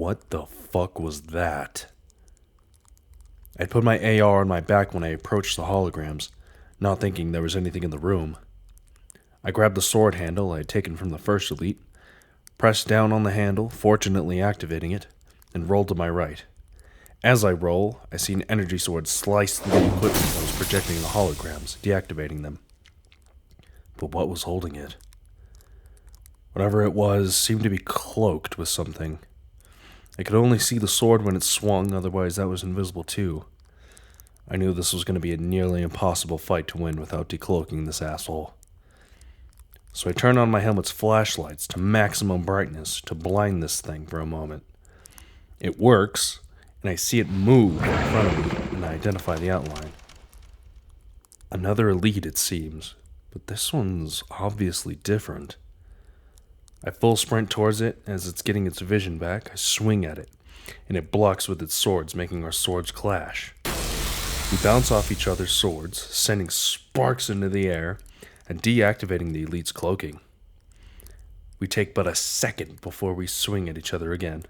What the fuck was that? I'd put my AR on my back when I approached the holograms, not thinking there was anything in the room. I grabbed the sword handle I had taken from the first elite, pressed down on the handle, fortunately activating it, and rolled to my right. As I roll, I see an energy sword slice through the equipment that was projecting the holograms, deactivating them. But what was holding it? Whatever it was seemed to be cloaked with something. I could only see the sword when it swung, otherwise that was invisible too. I knew this was going to be a nearly impossible fight to win without decloaking this asshole. So I turned on my helmet's flashlights to maximum brightness to blind this thing for a moment. It works, and I see it move in front of me, and I identify the outline. Another elite, it seems, but this one's obviously different. I full sprint towards it. As it's getting its vision back, I swing at it, and it blocks with its swords, making our swords clash. We bounce off each other's swords, sending sparks into the air and deactivating the elite's cloaking. We take but a second before we swing at each other again.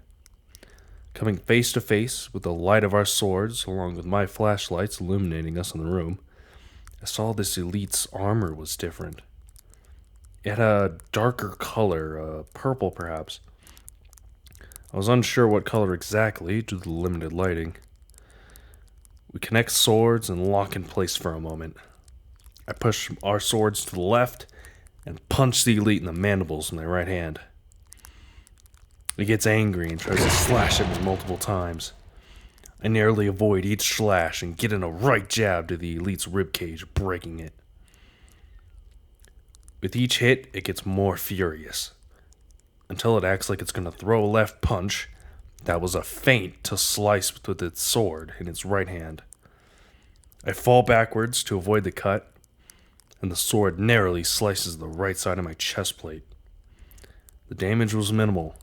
Coming face to face with the light of our swords, along with my flashlights illuminating us in the room, I saw this elite's armor was different. It had a darker color, purple perhaps. I was unsure what color exactly due to the limited lighting. We connect swords and lock in place for a moment. I push our swords to the left and punch the elite in the mandibles in my right hand. It gets angry and tries to slash at me multiple times. I narrowly avoid each slash and get in a right jab to the elite's ribcage, breaking it. With each hit, it gets more furious, until it acts like it's going to throw a left punch that was a feint to slice with its sword in its right hand. I fall backwards to avoid the cut, and the sword narrowly slices the right side of my chest plate. The damage was minimal,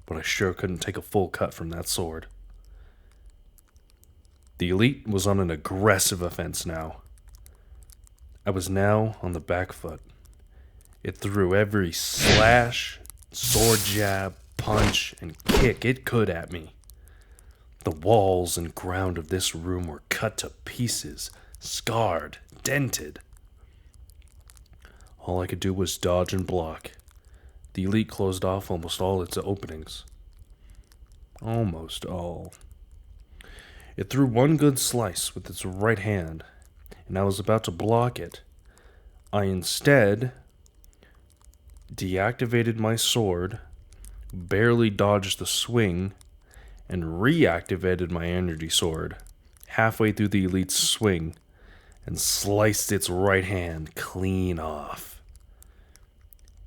but I sure couldn't take a full cut from that sword. The elite was on an aggressive offense now. I was now on the back foot. It threw every slash, sword jab, punch, and kick it could at me. The walls and ground of this room were cut to pieces, scarred, dented. All I could do was dodge and block. The elite closed off almost all its openings. Almost all. It threw one good slice with its right hand, and I was about to block it. I instead deactivated my sword, barely dodged the swing, and reactivated my energy sword halfway through the elite's swing and sliced its right hand clean off.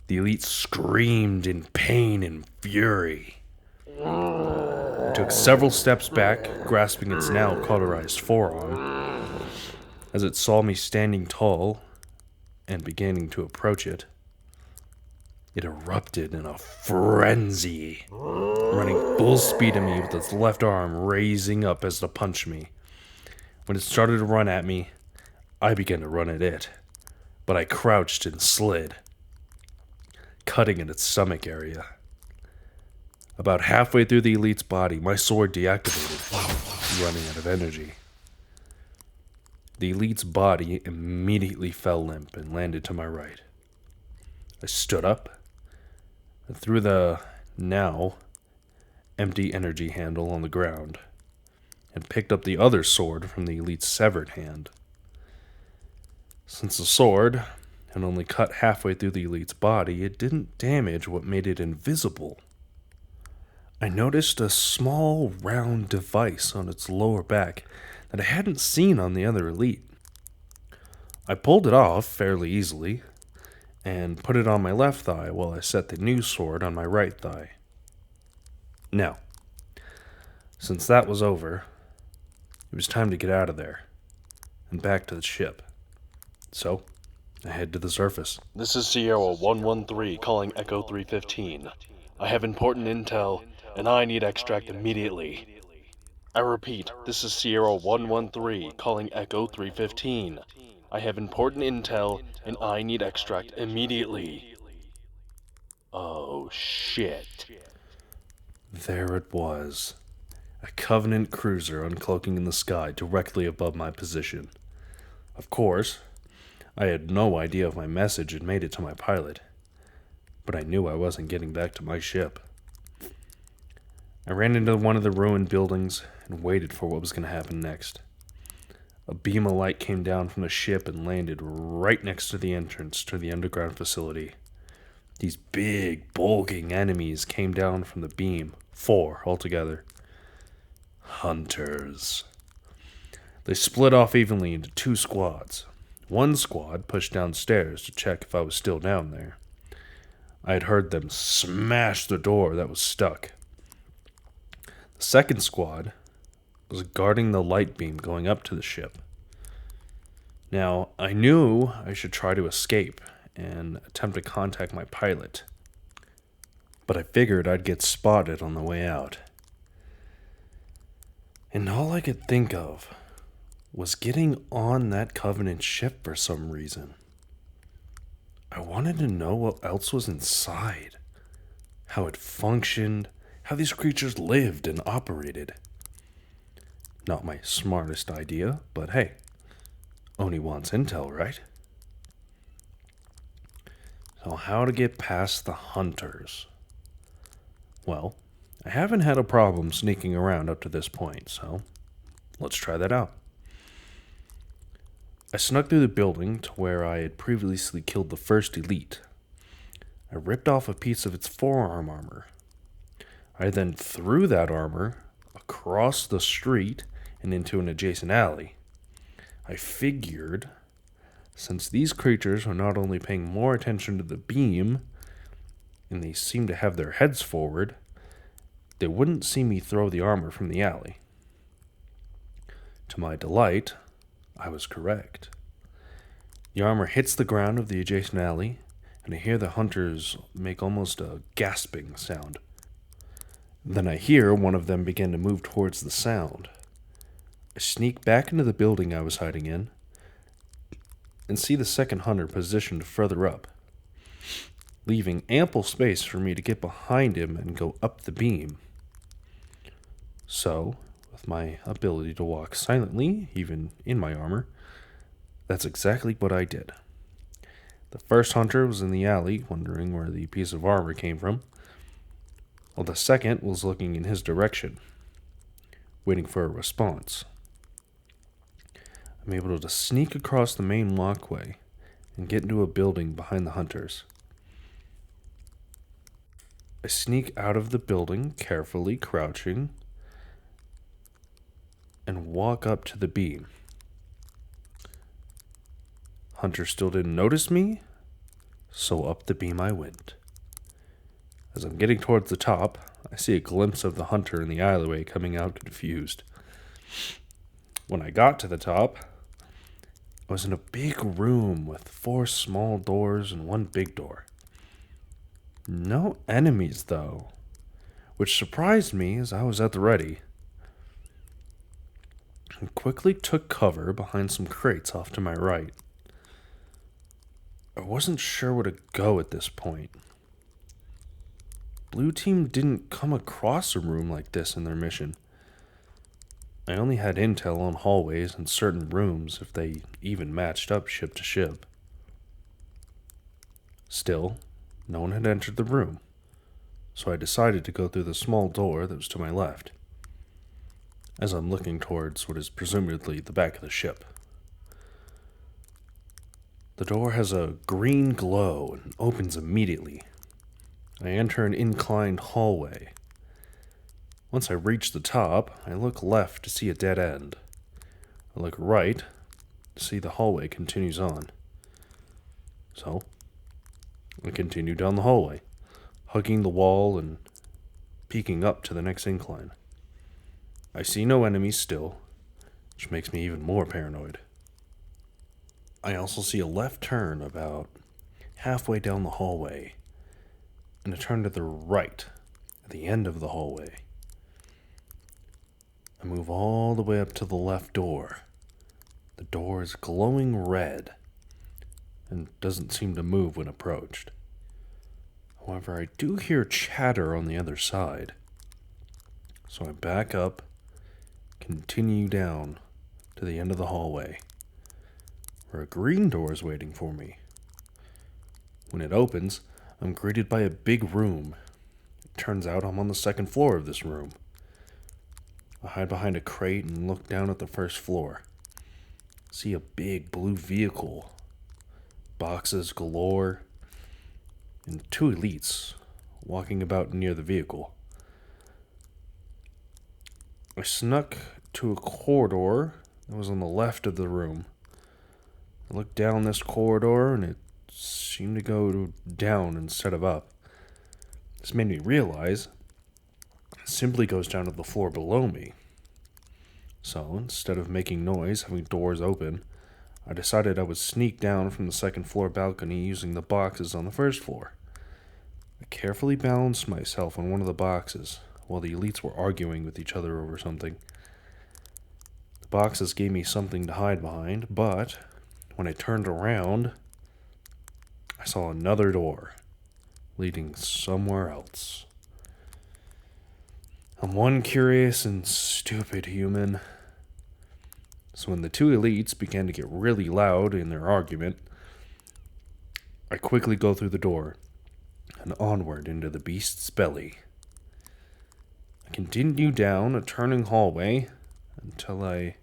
The elite screamed in pain and fury. I took several steps back, grasping its now cauterized forearm. As it saw me standing tall and beginning to approach it, it erupted in a frenzy, running full speed at me with its left arm raising up as to punch me. When it started to run at me, I began to run at it, but I crouched and slid, cutting at its stomach area. About halfway through the elite's body, my sword deactivated, running out of energy. The elite's body immediately fell limp and landed to my right. I stood up and threw the now empty energy handle on the ground and picked up the other sword from the elite's severed hand. Since the sword had only cut halfway through the elite's body, it didn't damage what made it invisible. I noticed a small round device on its lower back that I hadn't seen on the other elite. I pulled it off fairly easily and put it on my left thigh while I set the new sword on my right thigh. Now, since that was over, it was time to get out of there and back to the ship. So, I head to the surface. This is Sierra 113 calling Echo 315. I have important intel, and I need extract immediately. I repeat, this is Sierra 113 calling Echo 315. I have important intel, and I need extract immediately. Oh, shit. There it was. A Covenant cruiser uncloaking in the sky directly above my position. Of course, I had no idea if my message had made it to my pilot, but I knew I wasn't getting back to my ship. I ran into one of the ruined buildings and waited for what was going to happen next. A beam of light came down from the ship and landed right next to the entrance to the underground facility. These big, bulging enemies came down from the beam, 4 altogether. Hunters. They split off evenly into 2 squads. One squad pushed downstairs to check if I was still down there. I had heard them smash the door that was stuck. The second squad was guarding the light beam going up to the ship. Now, I knew I should try to escape and attempt to contact my pilot, but I figured I'd get spotted on the way out. And all I could think of was getting on that Covenant ship for some reason. I wanted to know what else was inside, how it functioned, how these creatures lived and operated. Not my smartest idea, but hey, Oni wants intel, right? So how to get past the hunters? Well, I haven't had a problem sneaking around up to this point, so let's try that out. I snuck through the building to where I had previously killed the first elite. I ripped off a piece of its forearm armor. I then threw that armor across the street and into an adjacent alley. I figured, since these creatures are not only paying more attention to the beam, and they seem to have their heads forward, they wouldn't see me throw the armor from the alley. To my delight, I was correct. The armor hits the ground of the adjacent alley, and I hear the hunters make almost a gasping sound. Then I hear one of them begin to move towards the sound. I sneak back into the building I was hiding in, and see the second hunter positioned further up, leaving ample space for me to get behind him and go up the beam. So, with my ability to walk silently, even in my armor, that's exactly what I did. The first hunter was in the alley, wondering where the piece of armor came from, while the second was looking in his direction, waiting for a response. I'm able to sneak across the main walkway and get into a building behind the hunters. I sneak out of the building, carefully crouching, and walk up to the beam. Hunter still didn't notice me, so up the beam I went. As I'm getting towards the top, I see a glimpse of the hunter in the alleyway coming out confused. When I got to the top, I was in a big room with 4 small doors and 1 big door. No enemies, though, which surprised me as I was at the ready. I quickly took cover behind some crates off to my right. I wasn't sure where to go at this point. Blue Team didn't come across a room like this in their mission. I only had intel on hallways and certain rooms if they even matched up ship to ship. Still, no one had entered the room, so I decided to go through the small door that was to my left, as I'm looking towards what is presumably the back of the ship. The door has a green glow and opens immediately. I enter an inclined hallway. Once I reach the top, I look left to see a dead end. I look right to see the hallway continues on. So, I continue down the hallway, hugging the wall and peeking up to the next incline. I see no enemies still, which makes me even more paranoid. I also see a left turn about halfway down the hallway, and a turn to the right at the end of the hallway. I move all the way up to the left door. The door is glowing red and doesn't seem to move when approached. However, I do hear chatter on the other side. So I back up, continue down to the end of the hallway, where a green door is waiting for me. When it opens, I'm greeted by a big room. It turns out I'm on the second floor of this room. I hide behind a crate and look down at the first floor. See a big blue vehicle, boxes galore, and two elites walking about near the vehicle. I snuck to a corridor that was on the left of the room. I looked down this corridor and it seemed to go down instead of up. This made me realize it simply goes down to the floor below me. So instead of making noise, having doors open, I decided I would sneak down from the second floor balcony using the boxes on the first floor. I carefully balanced myself on one of the boxes while the elites were arguing with each other over something. The boxes gave me something to hide behind, but when I turned around, I saw another door leading somewhere else. I'm one curious and stupid human. So when the two elites began to get really loud in their argument, I quickly go through the door and onward into the beast's belly. I continue down a turning hallway until I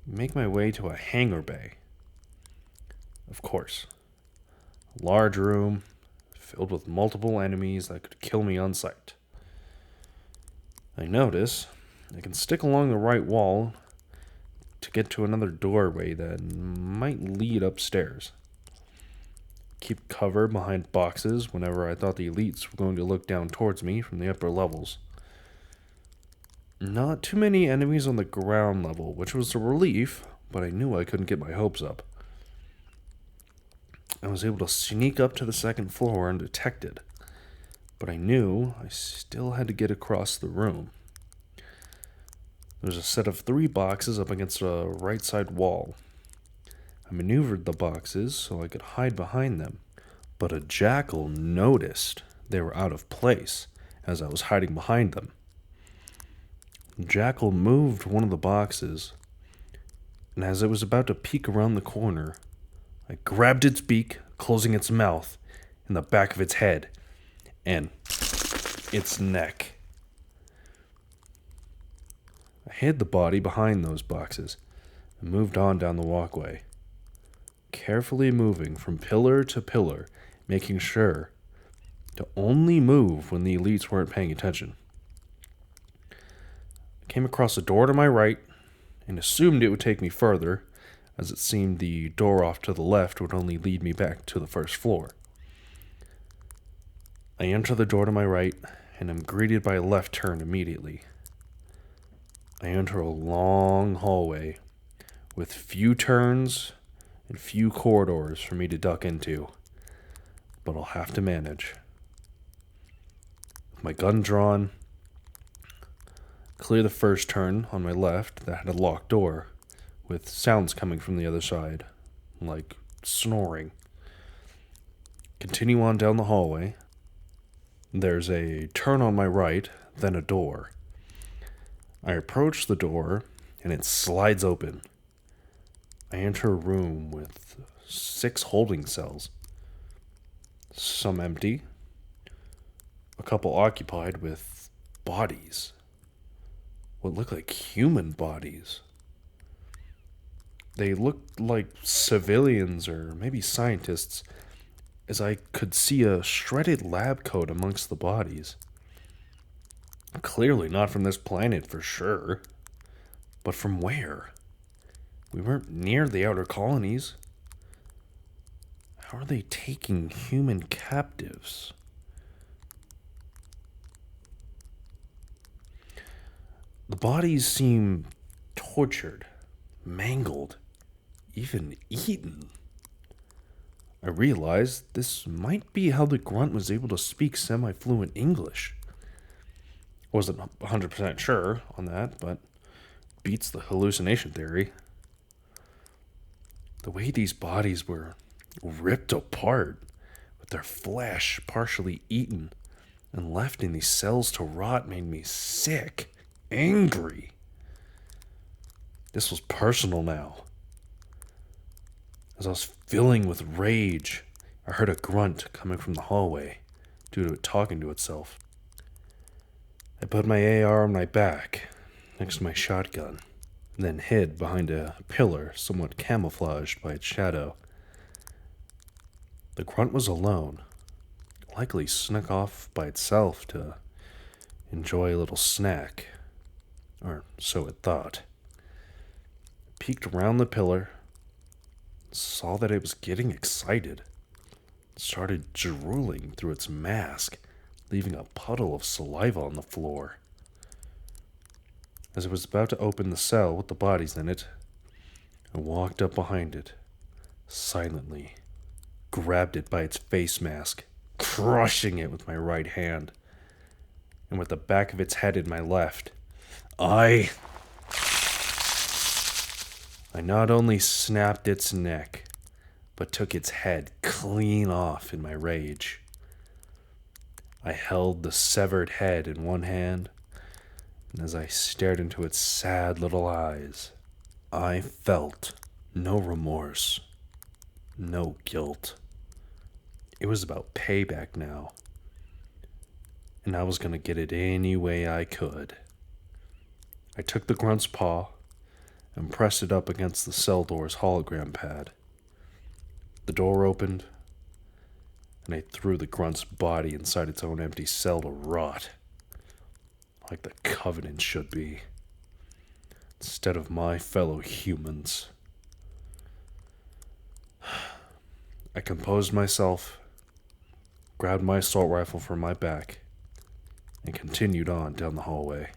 make my way to a hangar bay. Of course, a large room filled with multiple enemies that could kill me on sight. I notice I can stick along the right wall to get to another doorway that might lead upstairs. Keep cover behind boxes whenever I thought the elites were going to look down towards me from the upper levels. Not too many enemies on the ground level, which was a relief, but I knew I couldn't get my hopes up. I was able to sneak up to the second floor undetected, but I knew I still had to get across the room. There was a set of 3 boxes up against a right side wall. I maneuvered the boxes so I could hide behind them, but a jackal noticed they were out of place as I was hiding behind them. The jackal moved one of the boxes, and as it was about to peek around the corner, I grabbed its beak, closing its mouth in the back of its head and its neck. I hid the body behind those boxes and moved on down the walkway, carefully moving from pillar to pillar, making sure to only move when the elites weren't paying attention. I came across a door to my right and assumed it would take me further, as it seemed the door off to the left would only lead me back to the first floor. I enter the door to my right and am greeted by a left turn immediately. I enter a long hallway with few turns and few corridors for me to duck into, but I'll have to manage. With my gun drawn, clear the first turn on my left that had a locked door, with sounds coming from the other side, like snoring. Continue on down the hallway. There's a turn on my right, then a door. I approach the door, and it slides open. I enter a room with 6 holding cells. Some empty, a couple occupied with bodies. What look like human bodies. They looked like civilians or maybe scientists, as I could see a shredded lab coat amongst the bodies. Clearly not from this planet for sure, but from where? We weren't near the outer colonies. How are they taking human captives? The bodies seem tortured, mangled, even eaten. I realized this might be how the grunt was able to speak semi-fluent English. I wasn't 100% sure on that, but beats the hallucination theory. The way these bodies were ripped apart, with their flesh partially eaten, and left in these cells to rot made me sick, angry. This was personal now. As I was filling with rage, I heard a grunt coming from the hallway due to it talking to itself. I put my AR on my back next to my shotgun, and then hid behind a pillar somewhat camouflaged by its shadow. The grunt was alone, likely snuck off by itself to enjoy a little snack, or so it thought. I peeked around the pillar, saw that it was getting excited, started drooling through its mask, leaving a puddle of saliva on the floor. As I was about to open the cell with the bodies in it, I walked up behind it, silently, grabbed it by its face mask, crushing it with my right hand, and with the back of its head in my left, I not only snapped its neck, but took its head clean off in my rage. I held the severed head in one hand, and as I stared into its sad little eyes, I felt no remorse, no guilt. It was about payback now, and I was going to get it any way I could. I took the grunt's paw and pressed it up against the cell door's hologram pad. The door opened, and I threw the grunt's body inside its own empty cell to rot, like the Covenant should be, instead of my fellow humans. I composed myself, grabbed my assault rifle from my back, and continued on down the hallway.